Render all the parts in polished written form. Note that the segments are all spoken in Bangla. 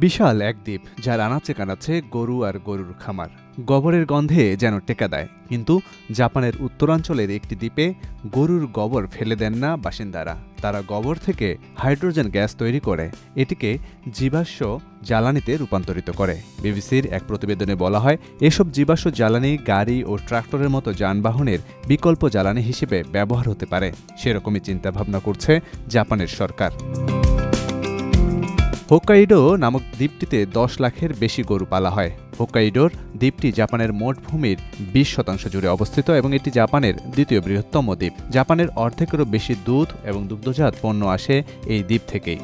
বিশাল এক দ্বীপ যার আনাচে কানাচে গরু আর গরুর খামার গোবরের গন্ধে যেন টেকা দেয়। কিন্তু জাপানের উত্তরাঞ্চলের একটি দ্বীপে গরুর গোবর ফেলে দেন না বাসিন্দারা। তারা গোবর থেকে হাইড্রোজেন গ্যাস তৈরি করে এটিকে জীবাশ্ম জ্বালানিতে রূপান্তরিত করে। বিবিসির এক প্রতিবেদনে বলা হয়, এসব জীবাশ্ম জ্বালানি গাড়ি ও ট্রাক্টরের মতো যানবাহনের বিকল্প জ্বালানি হিসেবে ব্যবহার হতে পারে। সেরকমই চিন্তাভাবনা করছে জাপানের সরকার। হোক্কাইডো নামক দ্বীপটিতে 10 লাখের বেশি গরু পালা হয়। হোক্কাইডোর দ্বীপটি জাপানের মোট ভূমির 20% জুড়ে অবস্থিত এবং এটি জাপানের দ্বিতীয় বৃহত্তম দ্বীপ। জাপানের অর্ধেকেরও বেশি দুধ এবং দুগ্ধজাত পণ্য আসে এই দ্বীপ থেকেই।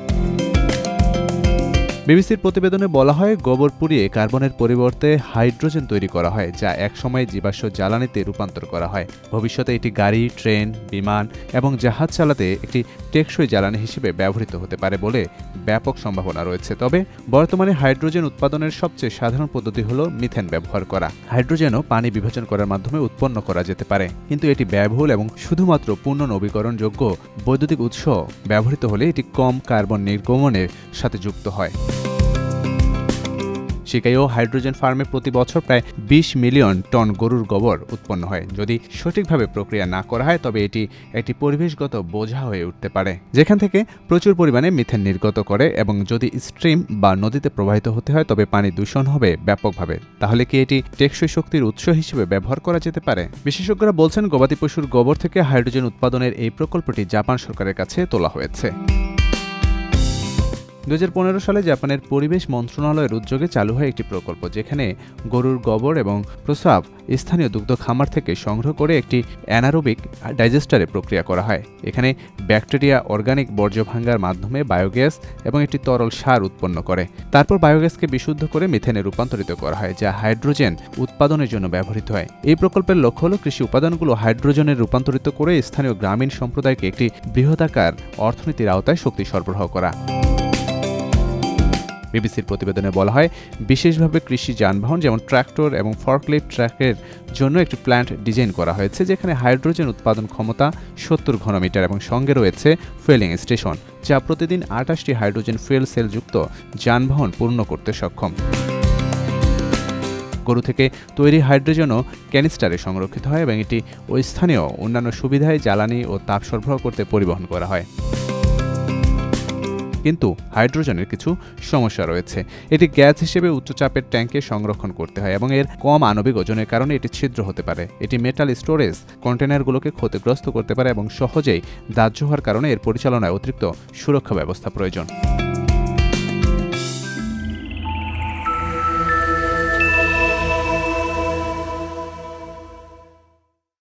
বিবিসির প্রতিবেদনে বলা হয়, গোবর পুড়িয়ে কার্বনের পরিবর্তে হাইড্রোজেন তৈরি করা হয়, যা একসময় জীবাশ্ম জ্বালানিতে রূপান্তর করা হয়। ভবিষ্যতে এটি গাড়ি, ট্রেন, বিমান এবং জাহাজ চালাতে একটি টেকসই জ্বালানি হিসেবে ব্যবহৃত হতে পারে বলে ব্যাপক সম্ভাবনা রয়েছে। তবে বর্তমানে হাইড্রোজেন উৎপাদনের সবচেয়ে সাধারণ পদ্ধতি হল মিথেন ব্যবহার করা। হাইড্রোজেনও পানি বিভাজন করার মাধ্যমে উৎপন্ন করা যেতে পারে, কিন্তু এটি ব্যয়বহুল এবং শুধুমাত্র পূর্ণ নবীকরণযোগ্য বৈদ্যুতিক উৎস ব্যবহৃত হলে এটি কম কার্বন নির্গমনের সাথে যুক্ত হয়। শিকাগো হাইড্রোজেন ফার্মে প্রতি বছর প্রায় 20 মিলিয়ন টন গরুর গোবর উৎপন্ন হয়। যদি সঠিকভাবে প্রক্রিয়া না করা হয় তবে এটি একটি পরিবেশগত বোঝা হয়ে উঠতে পারে, যেখান থেকে প্রচুর পরিমাণে মিথেন নির্গত করে, এবং যদি স্ট্রিম বা নদীতে প্রবাহিত হতে হয় তবে পানি দূষণ হবে ব্যাপকভাবে। তাহলে কি এটি টেকসই শক্তির উৎস হিসেবে ব্যবহার করা যেতে পারে? বিশেষজ্ঞরা বলছেন, গবাদি পশুর গোবর থেকে হাইড্রোজেন উৎপাদনের এই প্রকল্পটি জাপান সরকারের কাছে তোলা হয়েছে। 2015 সালে জাপানের পরিবেশ মন্ত্রণালয়ের উদ্যোগে চালু হয় একটি প্রকল্প, যেখানে গরুর গোবর এবং প্রস্রাব স্থানীয় দুগ্ধ খামার থেকে সংগ্রহ করে একটি অ্যানারোবিক ডাইজেস্টারে প্রক্রিয়া করা হয়। এখানে ব্যাকটেরিয়া অর্গানিক বর্জ্য ভাঙার মাধ্যমে বায়োগ্যাস এবং একটি তরল সার উৎপন্ন করে। তারপর বায়োগ্যাসকে বিশুদ্ধ করে মিথেনে রূপান্তরিত করা হয়, যা হাইড্রোজেন উৎপাদনের জন্য ব্যবহৃত হয়। এই প্রকল্পের লক্ষ্য হল কৃষি উপাদানগুলো হাইড্রোজেনে রূপান্তরিত করে স্থানীয় গ্রামীণ সম্প্রদায়কে একটি বৃহদাকার অর্থনীতির আওতায় শক্তি সরবরাহ করা। বিবিসির প্রতিবেদনে বলা হয়, বিশেষভাবে কৃষি যানবাহন যেমন ট্রাক্টর এবং ফর্কলিফট ট্রাকের জন্য একটি প্ল্যান্ট ডিজাইন করা হয়েছে, যেখানে হাইড্রোজেন উৎপাদন ক্ষমতা 70 ঘনমিটার এবং সঙ্গে রয়েছে ফুয়েলিং স্টেশন, যা প্রতিদিন 28টি হাইড্রোজেন ফুয়েল সেলযুক্ত যানবাহন পূর্ণ করতে সক্ষম। গরু থেকে তৈরি হাইড্রোজেনও ক্যানিস্টারে সংরক্ষিত হয় এবং এটি ওই স্থানীয় অন্যান্য সুবিধায় জ্বালানি ও তাপ সরবরাহ করতে পরিবহন করা হয়। কিন্তু হাইড্রোজেনের কিছু সমস্যা রয়েছে। এটি গ্যাস হিসেবে উচ্চচাপের ট্যাঙ্কে সংরক্ষণ করতে হয় এবং এর কম আণবিক ওজনের কারণে এটি ছিদ্র হতে পারে। এটি মেটাল স্টোরেজ কন্টেনারগুলোকে ক্ষতিগ্রস্ত করতে পারে এবং সহজেই দাহ্য হওয়ার কারণে এর পরিচালনায় অতিরিক্ত সুরক্ষা ব্যবস্থা প্রয়োজন।